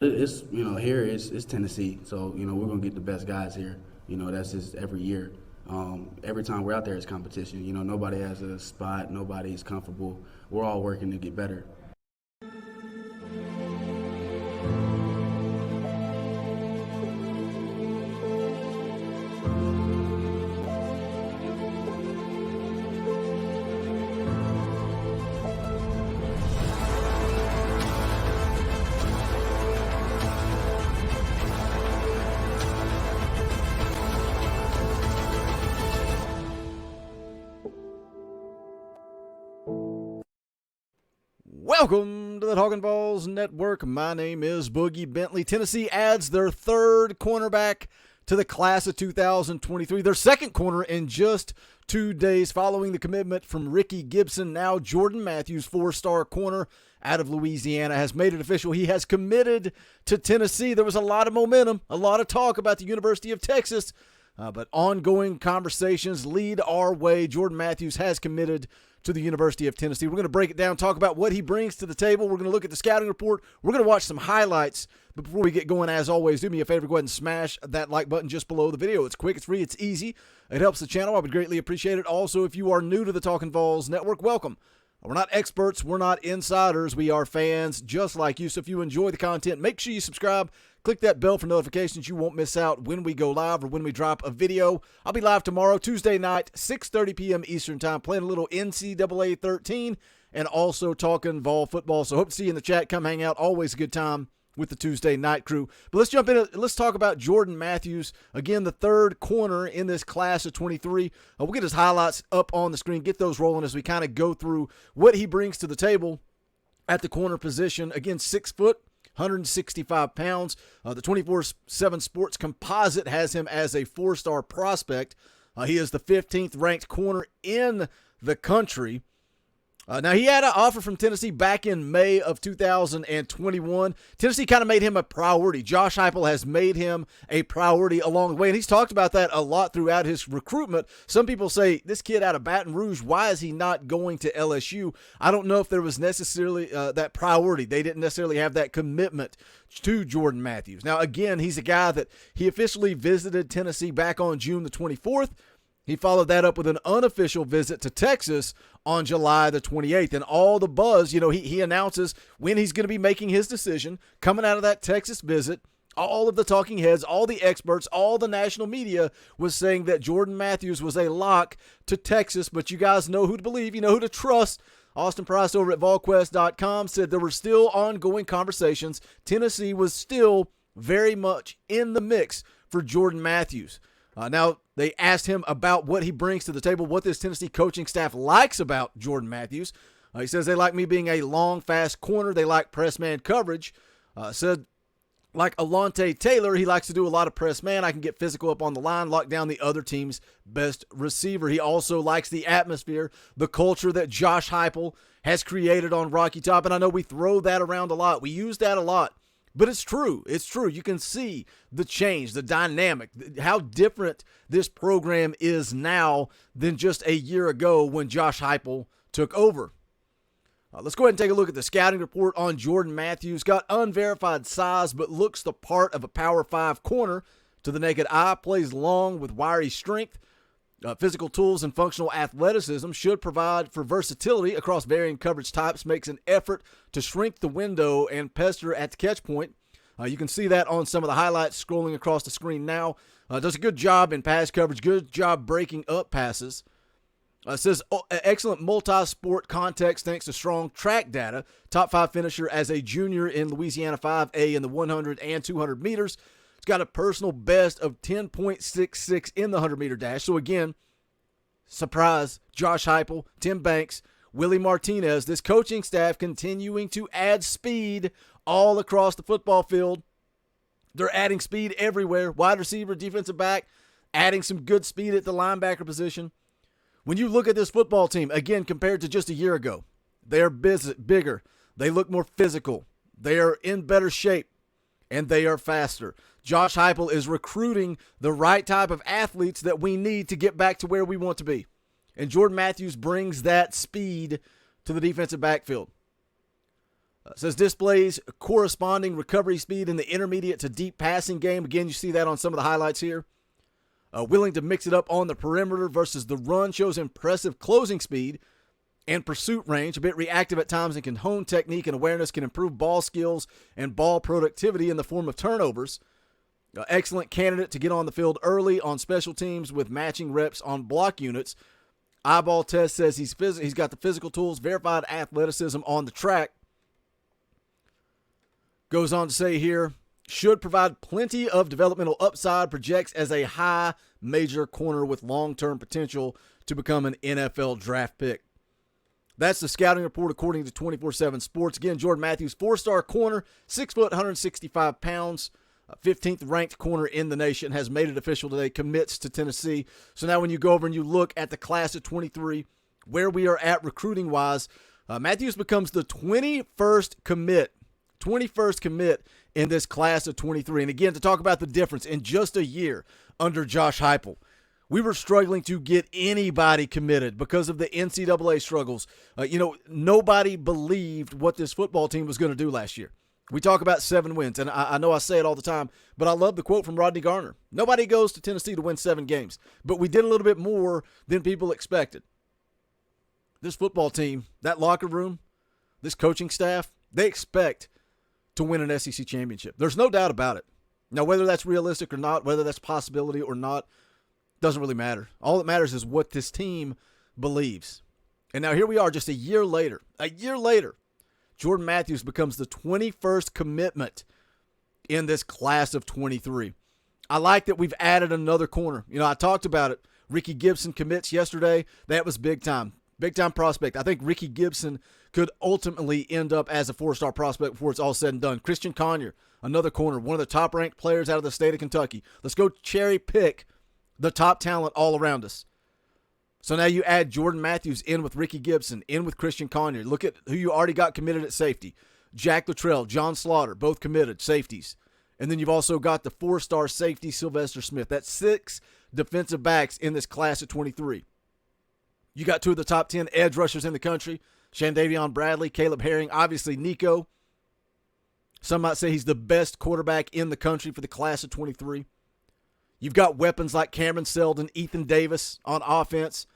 It's here it's Tennessee, so we're gonna get the best guys here. That's just every year. Every time we're out there, it's competition. Nobody has a spot, nobody's comfortable. We're all working to get better. Welcome to the Talkin VAWLS Network. My name is Boogie Bentley. Tennessee adds their third cornerback to the class of 2023. Their second corner in just 2 days following the commitment from Ricky Gibson. Now Jordan Matthews, four-star corner out of Louisiana, has made it official. He has committed to Tennessee. There was a lot of momentum, a lot of talk about the University of Texas, but ongoing conversations lead our way. Jordan Matthews has committed to the University of Tennessee. We're going to break it down, talk about what he brings to the table. We're going to look at the scouting report. We're going to watch some highlights. But before we get going, as always, do me a favor, go ahead and smash that like button just below the video. It's quick, it's free, it's easy. It helps the channel. I would greatly appreciate it. Also, if you are new to the Talkin VAWLS Network, welcome. We're not experts. We're not insiders. We are fans just like you. So if you enjoy the content, make sure you subscribe. Click that bell for notifications. You won't miss out when we go live or when we drop a video. I'll be live tomorrow, Tuesday night, 6:30 p.m. Eastern Time, playing a little NCAA 13 and also talking Vol football. So hope to see you in the chat. Come hang out. Always a good time with the Tuesday night crew. But let's jump in. Let's talk about Jordan Matthews. Again, the third corner in this class of 23. We'll get his highlights up on the screen. Get those rolling as we kind of go through what he brings to the table at the corner position. Again, 6 foot. 165 pounds. The 24/7 Sports Composite has him as a four-star prospect. He is the 15th ranked corner in the country. Now, he had an offer from Tennessee back in May of 2021. Tennessee kind of made him a priority. Josh Heupel has made him a priority along the way, and he's talked about that a lot throughout his recruitment. Some people say, this kid out of Baton Rouge, why is he not going to LSU? I don't know if there was necessarily that priority. They didn't necessarily have that commitment to Jordan Matthews. Now, again, he's a guy that he officially visited Tennessee back on June the 24th. He followed that up with an unofficial visit to Texas on July the 28th. And all the buzz, he announces when he's going to be making his decision coming out of that Texas visit. All of the talking heads, all the experts, all the national media was saying that Jordan Matthews was a lock to Texas. But you guys know who to believe. You know who to trust. Austin Price over at VolQuest.com said there were still ongoing conversations. Tennessee was still very much in the mix for Jordan Matthews. Now, they asked him about what he brings to the table, what this Tennessee coaching staff likes about Jordan Matthews. He says they like me being a long, fast corner. They like press man coverage. Said, like Alontae Taylor, he likes to do a lot of press man. I can get physical up on the line, lock down the other team's best receiver. He also likes the atmosphere, the culture that Josh Heupel has created on Rocky Top. And I know we throw that around a lot. We use that a lot. But it's true. It's true. You can see the change, the dynamic, how different this program is now than just a year ago when Josh Heupel took over. Let's go ahead and take a look at the scouting report on Jordan Matthews. Got unverified size, but looks the part of a Power 5 corner to the naked eye. Plays long with wiry strength. Physical tools and functional athleticism should provide for versatility across varying coverage types, makes an effort to shrink the window and pester at the catch point. You can see that on some of the highlights scrolling across the screen now. Does a good job in pass coverage, good job breaking up passes. Says excellent multi-sport context thanks to strong track data. Top 5 finisher as a junior in Louisiana 5A in the 100 and 200 meters. He's got a personal best of 10.66 in the 100-meter dash. So, again, surprise, Josh Heupel, Tim Banks, Willie Martinez, this coaching staff continuing to add speed all across the football field. They're adding speed everywhere. Wide receiver, defensive back, adding some good speed at the linebacker position. When you look at this football team, again, compared to just a year ago, they are bigger. They look more physical. They are in better shape, and they are faster. Josh Heupel is recruiting the right type of athletes that we need to get back to where we want to be. And Jordan Matthews brings that speed to the defensive backfield. Says displays corresponding recovery speed in the intermediate to deep passing game. Again, you see that on some of the highlights here. Willing to mix it up on the perimeter versus the run. Shows impressive closing speed and pursuit range. A bit reactive at times and can hone technique and awareness. Can improve ball skills and ball productivity in the form of turnovers. Excellent candidate to get on the field early on special teams with matching reps on block units. Eyeball test says he's got the physical tools, verified athleticism on the track. Goes on to say here, should provide plenty of developmental upside, projects as a high major corner with long-term potential to become an NFL draft pick. That's the scouting report according to 24/7 Sports. Again, Jordan Matthews, 4-star corner, 6 foot, 165 pounds, 15th ranked corner in the nation, has made it official today, commits to Tennessee. So now when you go over and you look at the class of 23, where we are at recruiting-wise, Matthews becomes the 21st commit in this class of 23. And again, to talk about the difference in just a year under Josh Heupel, we were struggling to get anybody committed because of the NCAA struggles. Nobody believed what this football team was going to do last year. We talk about 7 wins, and I know I say it all the time, but I love the quote from Rodney Garner. Nobody goes to Tennessee to win 7 games, but we did a little bit more than people expected. This football team, that locker room, this coaching staff, they expect to win an SEC championship. There's no doubt about it. Now, whether that's realistic or not, whether that's possibility or not, doesn't really matter. All that matters is what this team believes. And now here we are just a year later, Jordan Matthews becomes the 21st commitment in this class of 23. I like that we've added another corner. I talked about it. Ricky Gibson commits yesterday. That was big time. Big time prospect. I think Ricky Gibson could ultimately end up as a 4-star prospect before it's all said and done. Christian Conyer, another corner, one of the top-ranked players out of the state of Kentucky. Let's go cherry pick the top talent all around us. So now you add Jordan Matthews in with Ricky Gibson, in with Christian Conyer. Look at who you already got committed at safety. Jack Luttrell, John Slaughter, both committed, safeties. And then you've also got the 4-star safety, Sylvester Smith. That's 6 defensive backs in this class of 23. You got 2 of the top 10 edge rushers in the country, Shandavion Bradley, Caleb Herring, obviously Nico. Some might say he's the best quarterback in the country for the class of 23. You've got weapons like Cameron Seldon, Ethan Davis on offense.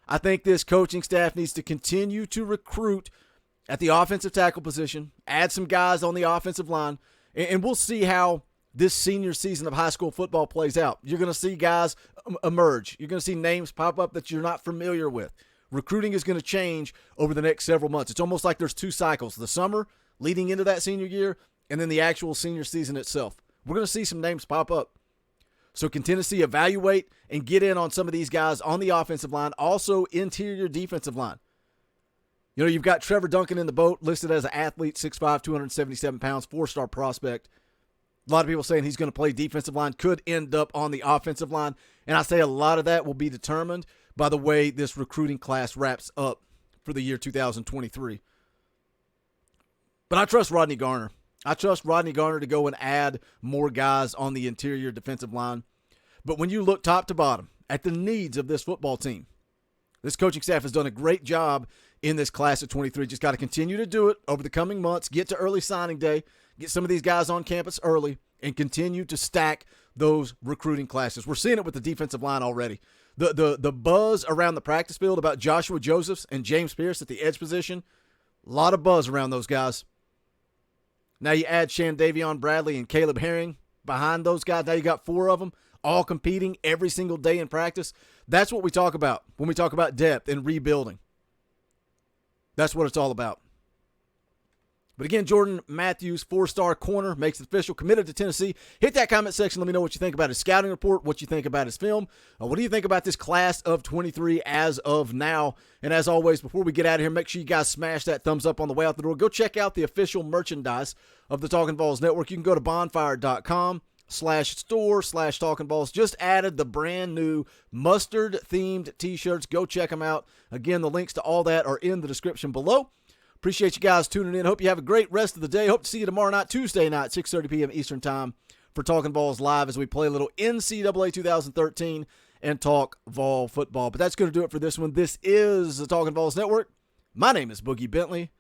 I think this coaching staff needs to continue to recruit at the offensive tackle position, add some guys on the offensive line, and we'll see how this senior season of high school football plays out. You're going to see guys emerge. You're going to see names pop up that you're not familiar with. Recruiting is going to change over the next several months. It's almost like there's 2 cycles, the summer leading into that senior year and then the actual senior season itself. We're going to see some names pop up. So can Tennessee evaluate and get in on some of these guys on the offensive line, also interior defensive line? You've got Trevor Duncan in the boat, listed as an athlete, 6'5", 277 pounds, 4-star prospect. A lot of people saying he's going to play defensive line, could end up on the offensive line. And I say a lot of that will be determined by the way this recruiting class wraps up for the year 2023. But I trust Rodney Garner. I trust Rodney Garner to go and add more guys on the interior defensive line. But when you look top to bottom at the needs of this football team, this coaching staff has done a great job in this class of 23. Just got to continue to do it over the coming months, get to early signing day, get some of these guys on campus early, and continue to stack those recruiting classes. We're seeing it with the defensive line already. The buzz around the practice field about Joshua Josephs and James Pierce at the edge position, a lot of buzz around those guys. Now you add Shandavion Bradley and Caleb Herring behind those guys. Now you got 4 of them all competing every single day in practice. That's what we talk about when we talk about depth and rebuilding. That's what it's all about. But again, Jordan Matthews, 4-star corner, makes it official, committed to Tennessee. Hit that comment section. Let me know what you think about his scouting report, what you think about his film. What do you think about this class of 23 as of now? And as always, before we get out of here, make sure you guys smash that thumbs up on the way out the door. Go check out the official merchandise of the Talkin' VAWLS Network. You can go to bonfire.com/store/Talkin' VAWLS. Just added the brand new mustard-themed t-shirts. Go check them out. Again, the links to all that are in the description below. Appreciate you guys tuning in. Hope you have a great rest of the day. Hope to see you tomorrow night, Tuesday night, 6:30 p.m. Eastern Time for Talkin' VAWLS Live as we play a little NCAA 2013 and talk Vol football. But that's going to do it for this one. This is the Talkin' VAWLS Network. My name is Boogie Bentley.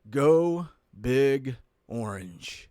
Go Big Orange.